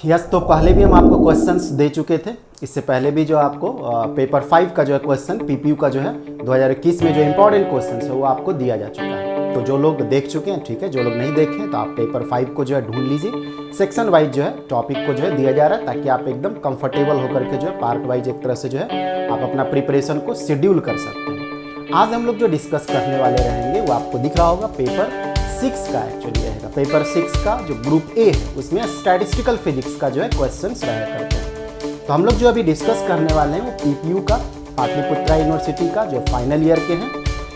Yes, तो पहले भी हम आपको क्वेश्चंस दे चुके थे। इससे पहले भी जो आपको पेपर 5 का जो है क्वेश्चन पीपीयू का जो है 2021 में जो इंपॉर्टेंट क्वेश्चन है वो आपको दिया जा चुका है। तो जो लोग देख चुके हैं ठीक है, जो लोग नहीं देखे तो आप पेपर 5 को जो है ढूंढ लीजिए। सेक्शन वाइज जो है टॉपिक को जो है दिया जा रहा है ताकि आप एकदम कंफर्टेबल होकर के जो है पार्ट वाइज एक तरह से जो है आप अपना प्रिपरेशन को शेड्यूल कर सकते हैं। आज हम लोग जो डिस्कस करने वाले रहेंगे वो आपको दिख रहा होगा पेपर 6 का एक्चुअली रहेगा। पेपर 6 का जो ग्रुप ए है उसमें स्टैटिस्टिकल फिजिक्स का जो है क्वेश्चंस रहा करते हैं। तो हम लोग जो अभी डिस्कस करने वाले हैं वो पीपीयू का पाटलिपुत्रा यूनिवर्सिटी का जो फाइनल ईयर के हैं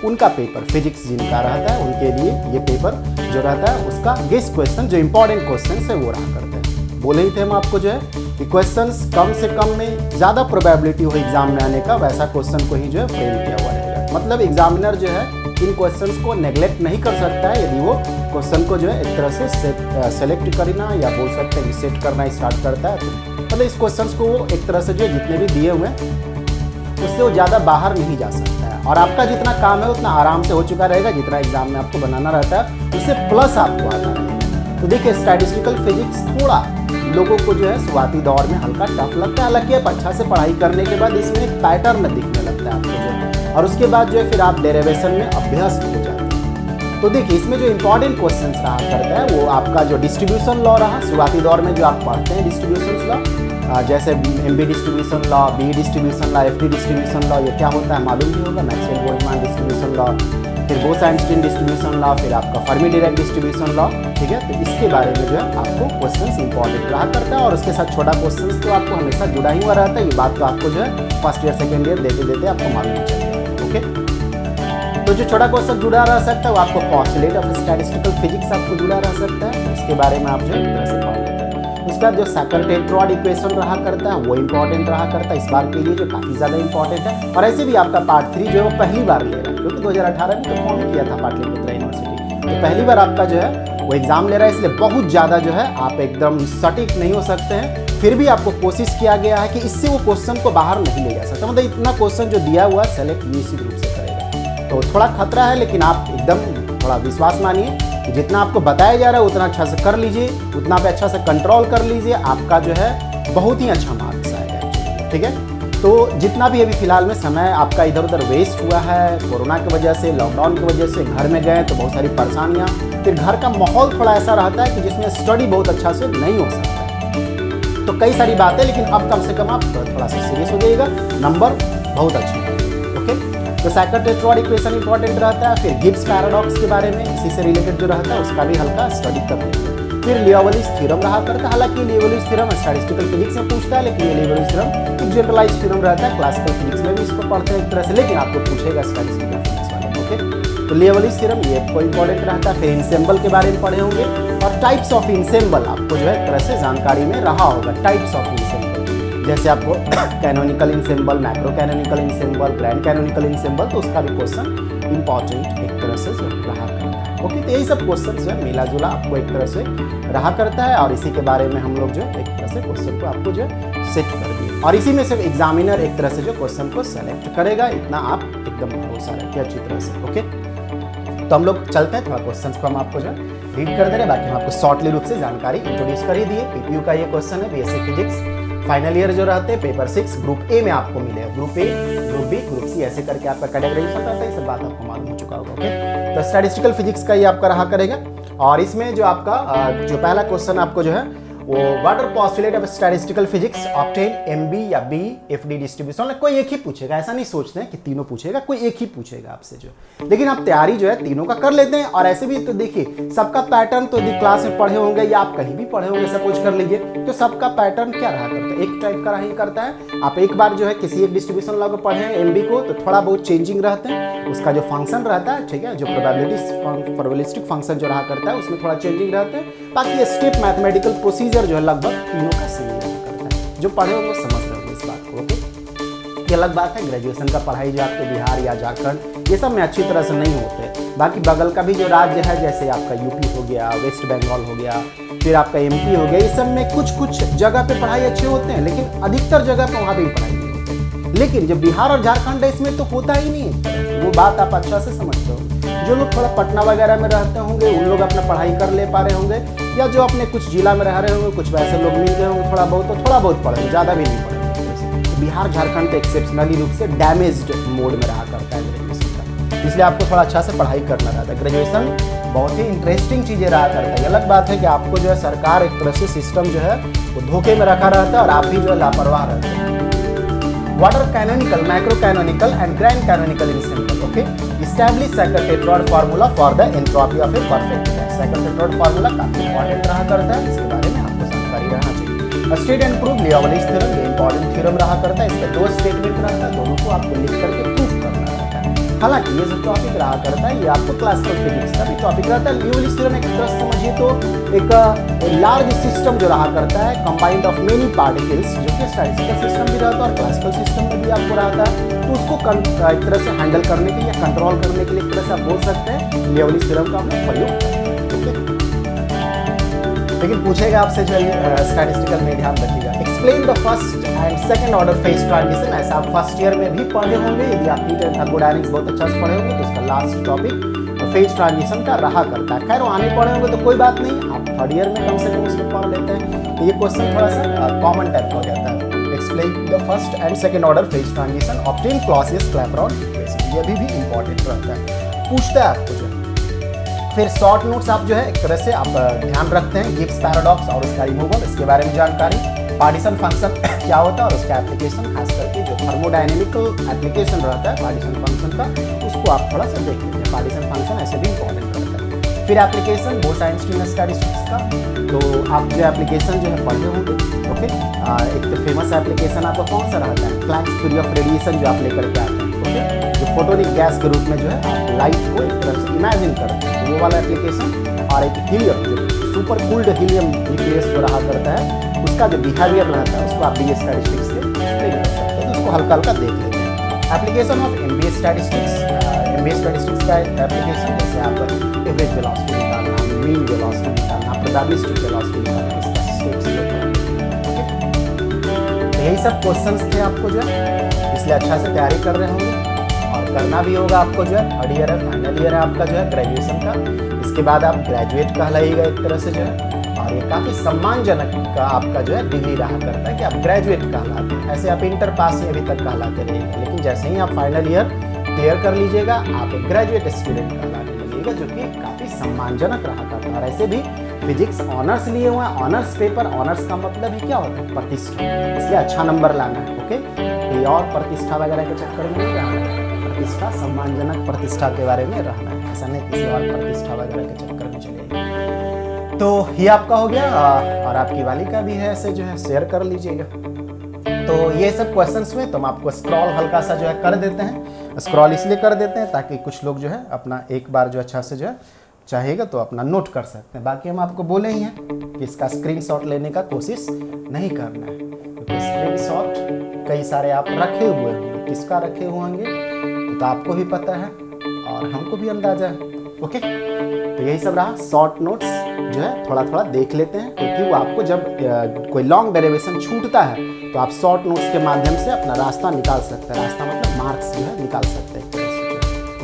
उनका पेपर फिजिक्स जिनका रहता है उनके लिए ये पेपर जो रहता है उसका गेस्ट क्वेश्चन जो इंपॉर्टेंट क्वेश्चन है वो रहा करते हैं। बोले ही थे हम आपको जो है कि क्वेश्चंस कम से कम में ज़्यादा प्रोबेबिलिटी हो एग्जाम में आने का, वैसा क्वेश्चन को ही जो है फ्रेम किया हुआ रहेगा। मतलब एग्जामिनर जो है इन क्वेश्चंस को नेग्लेक्ट नहीं कर सकता है यदि वो क्वेश्चन को जो है एक तरह से सेलेक्ट करना या बोल सकते हैं सेट करना स्टार्ट करता है। तो मतलब इस क्वेश्चंस को वो एक तरह से जो जितने भी दिए हुए हैं उससे वो ज़्यादा बाहर नहीं जा सकता है और आपका जितना काम है उतना आराम से हो चुका रहेगा। जितना एग्जाम में आपको बनाना रहता है उससे प्लस आपको आता रहेगा। तो देखिए स्टैटिस्टिकल फिजिक्स थोड़ा लोगों को जो है शुरुआती दौर में हल्का टफ लगता है, हालांकि आप अच्छा से पढ़ाई करने के बाद इसमें एक पैटर्न दिखने लगता है आपको जो है, और उसके बाद जो है फिर आप डेरिवेशन में अभ्यस्त हो जाते हैं। तो देखिए इसमें जो इंपॉर्टेंट क्वेश्चन रहा करता है वो आपका जो डिस्ट्रीब्यूशन लॉ रहा शुरुआती दौर में जो आप पढ़ते हैं डिस्ट्रीब्यूशन लॉ, जैसे MB distribution law, B distribution law, FD distribution law, ये क्या होता है मालूम नहीं होगा। मैक्सवेल बोल्ट्जमैन डिस्ट्रीब्यूशन लॉ, फिर बोस-आइंस्टीन डिस्ट्रीब्यूशन लॉ, फिर आपका फर्मी-डिराक डिस्ट्रीब्यूशन लॉ, ठीक है। तो इसके बारे में जो है आपको क्वेश्चंस इंपॉर्टेंट रहा करता है और उसके साथ छोटा क्वेश्चंस तो आपको हमेशा जुड़ा ही हुआ रहता है। ये बात तो आपको जो है फर्स्ट ईयर सेकेंड ईयर देते देते आपको मालूम चल जाएगा। ओके, तो जो छोटा क्वेश्चन जुड़ा रह सकता है वो आपको पॉस्टुलेट ऑफ स्टैटिस्टिकल फिजिक्स आपको जुड़ा रह सकता है, इसके बारे में आप जो है एक तरह से पढ़ लेते हैं। उसके बाद जो सेकंड-टेट्रॉड इक्वेशन रहा करता है वो इंपॉर्टेंट रहा करता है इस बार के लिए जो काफ़ी ज़्यादा इंपॉर्टेंट है। और ऐसे भी आपका पार्ट 3 जो है वो पहली बार ले रहा है क्योंकि 2018 में तो फॉर्म किया था पाटलिपुत्रा यूनिवर्सिटी, तो पहली बार आपका जो है वो एग्जाम ले रहा है, इसलिए बहुत ज़्यादा जो है आप एकदम सटीक नहीं हो सकते हैं। फिर भी आपको कोशिश किया गया है कि इससे वो क्वेश्चन को बाहर नहीं ले जा सकता, मतलब इतना क्वेश्चन जो दिया हुआ सेलेक्ट निश्चित रूप से करेगा। तो थोड़ा खतरा है लेकिन आप एकदम थोड़ा विश्वास मानिए कि जितना आपको बताया जा रहा है उतना अच्छा से कर लीजिए, उतना पे अच्छा से कंट्रोल कर लीजिए, आपका जो है बहुत ही अच्छा मार्क्स आएगा, ठीक है। तो जितना भी अभी फिलहाल में समय आपका इधर उधर वेस्ट हुआ है कोरोना की वजह से, लॉकडाउन की वजह से, घर में गए तो बहुत सारी परेशानियाँ, फिर घर का माहौल थोड़ा ऐसा रहता है कि जिसमें स्टडी बहुत अच्छा से नहीं हो सकता है, तो कई सारी बातें, लेकिन अब कम से कम आप थोड़ा सा सीरियस हो जाइएगा, नंबर बहुत अच्छे हैं। ओके, तो सेकंड-टेट्रॉड इक्वेशन इंपॉर्टेंट रहता है, फिर गिब्स पैराडॉक्स के बारे में इसी से रिलेटेड जो रहता है उसका भी हल्का स्टडी कर लेंगे। फिर लियोवलिस थ्योरम रहा करता है, हालांकि लियोवलिस थ्योरम स्टैटिस्टिकल फिजिक्स में पूछता है लेकिन ये लियोवलिस थ्योरम एक जनरलाइज्ड थ्योरम रहता है, क्लासिकल फिजिक्स में भी इसको पढ़ते हैं एक तरह से, लेकिन आपको पूछेगा स्टैटिस्टिकल फिजिक्स वाले। ओके, तो लियोवलिस थ्योरम ये कोई इंपॉर्टेंट रहता है। फिर इनसेम्बल के बारे में पढ़े होंगे और टाइप्स ऑफ इनसेम्बल आपको जो है एक तरह से जानकारी में रहा होगा। टाइप्स ऑफ इनसेम्बल जैसे आपको canonical ensemble, macro canonical ensemble, grand canonical ensemble, तो उसका भी क्वेश्चन इंपॉर्टेंट एक तरह से जो रहा करता है। ओके, तो यही सब क्वेश्चन जो है मिला जुला आपको एक तरह से रहा करता है और इसी के बारे में हम लोग जो एक तरह से क्वेश्चन को आपको जो सेट कर दिए और इसी में सिर्फ एग्जामिनर एक तरह से जो क्वेश्चन को सेलेक्ट करेगा, इतना आप एकदम भरोसा रखिए अच्छी तरह से। ओके, तो हम लोग चलते हैं, थोड़ा क्वेश्चन को हम आपको जो रीड कर दे रहे, बाकी हम आपको शॉर्टली रूप से जानकारी इंट्रोड्यूस कर ही दिए। पीपीयू का ये क्वेश्चन है बीएससी फिजिक्स फाइनल ईयर जो रहते हैं पेपर 6 ग्रुप ए में आपको मिलेगा। Group A, group B, group C ऐसे करके आपका कैटेगराइजेशन रहता है, ये सब बात आपको मालूम हो चुका होगा। ओके, तो स्टैटिस्टिकल फिजिक्स का ये आपका रहा करेगा और इसमें जो आपका जो पहला क्वेश्चन आपको जो है वो what are postulate of statistical physics obtain MB या बी एफडी डिस्ट्रीब्यूशन, कोई एक ही पूछेगा, ऐसा नहीं सोचते हैं कि तीनों पूछेगा, कोई एक ही पूछेगा आपसे जो, लेकिन आप तैयारी जो है तीनों का कर लेते हैं। और ऐसे भी तो देखिए सबका पैटर्न तो यदि क्लास में पढ़े होंगे या आप कहीं भी पढ़े होंगे सपोज कर लीजिए, तो सबका पैटर्न क्या रहा करता है, एक टाइप का रहा ही करता है। आप एक बार जो है किसी एक डिस्ट्रीब्यूशन लॉ को पढ़े हैं एमबी को तो थोड़ा बहुत चेंजिंग रहते हैं, उसका जो फंक्शन रहता है, ठीक है, जो प्रोबेबिलिस्टिक फंक्शन जो रहा करता है उसमें थोड़ा चेंजिंग रहते हैं, बाकी स्टेप मैथमेटिकल प्रोसीजर जो है लगभग तीनों का सेम रहा करता है। जो पढ़े होंगे समझ रहे होंगे इस बात को। ओके, ये अलग बात है ग्रेजुएशन का पढ़ाई जो आपके बिहार या झारखंड ये सब में अच्छी तरह से नहीं होते, बाकी बगल का भी जो राज्य है जैसे आपका यूपी हो गया, वेस्ट बंगाल हो गया, फिर आपका एमपी हो गया, इस सब में कुछ कुछ जगह पे पढ़ाई अच्छे होते हैं लेकिन अधिकतर जगह पे वहाँ पे भी पढ़ाई नहीं होती। लेकिन जब बिहार और झारखंड है इसमें तो होता ही नहीं है, वो बात आप अच्छा से समझते हो। जो लोग थोड़ा पटना वगैरह में रहते होंगे उन लोग अपना पढ़ाई कर ले पा रहे होंगे, या जो अपने कुछ जिला में रह रहे होंगे, कुछ वैसे लोग मिल गए होंगे थोड़ा बहुत, तो थोड़ा बहुत पढ़ेंगे, ज़्यादा भी नहीं पढ़ेंगे। बिहार झारखंड तो एक्सेप्शनली रूप से डैमेज्ड मोड में रहा करता है ग्रेजुएशन का, इसलिए आपको थोड़ा अच्छा से पढ़ाई करना रहता है। ग्रेजुएशन बहुत ही इंटरेस्टिंग चीज़ें रहा करता है। अलग बात है कि आपको जो है सरकार एक तरह से सिस्टम जो है वो धोखे में रखा रहता है और आप भी जो है लापरवाह रहते हैं। What are canonical, macro-canonical and grand canonical ensemble? Okay, establish Sackur-Tetrode formula for the entropy of a perfect gas. Sackur-Tetrode formula काफी इंपॉर्टेंट रहा करता है, इसके बारे में आपको जानकारी रहना चाहिए। State and prove Liouville's theorem, ये इंपॉर्टेंट थ्योरम रहा करता है, इसका 2 स्टेटमेंट रहता है, दोनों को आपको लिख करके प्रूफ करना रहता है। हालांकि ये जो टॉपिक रहा करता है ये आपको क्लासिकल फिजिक्स का भी टॉपिक रहता है। लियोविले's थ्योरम एक तरह से समझिए तो एक लार्ज सिस्टम जो रहा करता है, कंबाइंड ऑफ मेनी पार्टिकल्स, जो कि स्टैटिस्टिकल सिस्टम भी रहता है और क्लासिकल सिस्टम में भी आपको रहता है, तो उसको एक तरह से हैंडल करने के लिए, कंट्रोल करने के लिए एक तरह से आप बोल सकते हैं लियोविले's थ्योरम का हमने प्रयोग करते हैं। लेकिन पूछेगा आपसे जो स्टैटिस्टिकल में, ध्यान रखिएगा, explain the first and second order phase transition. ऐसा आप फर्स्ट ईयर में भी पढ़े होंगे, यदि आप हीट एंड थर्मोडायनेमिक्स बहुत अच्छा से पढ़े होंगे तो इसका लास्ट टॉपिक फेज ट्रांजिशन का रहा करता है। खैर आने पढ़े होंगे तो कोई बात नहीं, आप थर्ड ईयर में कम से कम उसको पढ़ लेते हैं। तो ये क्वेश्चन थोड़ा सा कॉमन टाइप हो जाता है। Explain the first and second order phase transition, obtain Clausius Clapeyron equation, ये भी इंपॉर्टेंट रहता है, पूछता है आपको जो। फिर शॉर्ट नोट्स आप जो है एक तरह से आप ध्यान रखते हैं, गिब्स पैराडॉक्स और उसका रिमूवल, इसके बारे में जानकारी, पार्टीशन फंक्शन क्या होता है और उसका एप्लीकेशन, खास करके जो थर्मोडायनेमिकल एप्लीकेशन रहता है पार्टीशन फंक्शन का, उसको आप थोड़ा सा देख लीजिए। पार्टीशन फंक्शन ऐसे भी इंपॉर्टेंट रहता है। फिर एप्लीकेशन बोस-आइंस्टीन स्टैटिस्टिक्स का, तो आप जो एप्लीकेशन जो है पढ़े होंगे। ओके, एक तो फेमस एप्लीकेशन आपका कौन सा रहता है, प्लैंक्स थ्योरी ऑफ रेडिएशन जो आप लेकर के आते हैं। ओके, जो फोटोनिक गैस के रूप में जो है आप लाइट को एक तरह से इमेजिन करते हैं, वो वाला एप्लीकेशन। और एक हीलियम, जो सुपर कूल्ड हीलियम न्यूक्लियस जो रहा करता है, उसका जो बिहेवियर रहता है उसको आप बीए स्टैटिस्टिक्स से एक्सप्लेन कर सकते हैं, तो उसको हल्का हल्का देख लेते हैं। Application of MBA statistics, MBA statistics का एप्लीकेशन जैसे आप एवरेज वेलोसिटी निकालना, मीन वेलोसिटी निकालना, प्रोबेबिलिस्टिक वेलोसिटी निकालना, इसका स्टेप्स जो है। यही सब क्वेश्चंस थे आपको जो है, इसलिए अच्छा से तैयारी कर रहे होंगे और करना भी होगा आपको जो है। थर्ड ईयर है, फाइनल ईयर है आपका जो है ग्रेजुएशन का, इसके बाद आप ग्रेजुएट कहलाइएगा एक तरह से जो है। और ये काफ़ी सम्मानजनक का आपका जो है डिग्री रहा करता है कि आप ग्रेजुएट कहलाते हैं। ऐसे आप इंटर पास ही अभी तक कहलाते रहिएगा, लेकिन जैसे ही आप फाइनल ईयर क्लियर कर लीजिएगा आप एक ग्रेजुएट स्टूडेंट कहलाने लगेगा, जो कि काफ़ी सम्मानजनक रहा करता है। और ऐसे भी फिजिक्स ऑनर्स लिए हुए हैं, ऑनर्स पेपर, ऑनर्स का मतलब ही क्या होता है, प्रतिष्ठा, इसलिए अच्छा नंबर लाना है। ओके, कोई और प्रतिष्ठा वगैरह के चक्कर में नहीं रहना है, प्रतिष्ठा, सम्मानजनक प्रतिष्ठा के बारे में रहना है, ऐसा नहीं किसी और प्रतिष्ठा वगैरह के चक्कर में चलेगा। तो ये आपका हो गया, और आपकी वाली का भी है, ऐसे जो है शेयर कर लीजिएगा। तो ये सब क्वेश्चंस में तो हम आपको स्क्रॉल हल्का सा जो है कर देते हैं, स्क्रॉल इसलिए कर देते हैं ताकि कुछ लोग जो है अपना एक बार जो अच्छा से जो है चाहेगा तो अपना नोट कर सकते हैं। बाकी हम आपको बोले ही हैं कि इसका स्क्रीनशॉट लेने का कोशिश नहीं करना है, क्योंकि स्क्रीनशॉट कई सारे आप रखे हुए होंगे, किसका रखे हुए होंगे तो आपको भी पता है और हमको भी अंदाजा है। ओके, तो यही सब रहा। शॉर्ट नोट्स जो है थोड़ा थोड़ा देख लेते हैं, क्योंकि वो आपको जब कोई लॉन्ग डेरिवेशन छूटता है तो आप शॉर्ट नोट्स के माध्यम से अपना रास्ता निकाल सकते हैं, रास्ता मतलब मार्क्स जो है निकाल सकते हैं।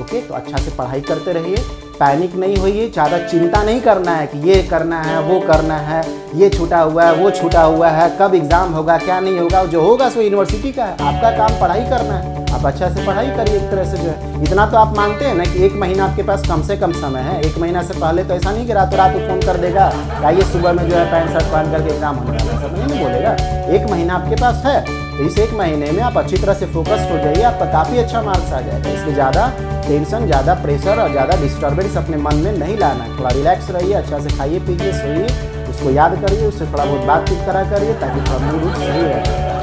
ओके, तो अच्छा से पढ़ाई करते रहिए, पैनिक नहीं होइए, ज़्यादा चिंता नहीं करना है कि ये करना है, वो करना है, ये छूटा हुआ है, वो छूटा हुआ है, कब एग्ज़ाम होगा, क्या नहीं होगा, जो होगा सो यूनिवर्सिटी का है, आपका काम पढ़ाई करना है। आप अच्छा से पढ़ाई करिए एक तरह से जो है। इतना तो आप मानते हैं ना कि 1 महीना आपके पास कम से कम समय है। 1 महीना से पहले तो ऐसा नहीं कि रातों रात फ़ोन कर देगा आइए सुबह में जो है पैंट शर्ट पहन करके एग्जाम होने वाला, ऐसा नहीं बोलेगा। 1 महीना आपके पास है, तो इस 1 महीने में आप अच्छी तरह से फोकस्ड हो जाइए, आपका काफ़ी अच्छा मार्क्स आ जाएगा। इसलिए ज़्यादा टेंशन, ज़्यादा प्रेशर और ज़्यादा डिस्टर्बेंस अपने मन में नहीं लाना है। थोड़ा रिलैक्स रहिए, अच्छा से खाइए पीजिए, सोइए, उसको याद करिए, उससे थोड़ा बहुत बातचीत करा करिए ताकि थोड़ा मूड सही रहे।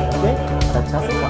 ओके, और अच्छा से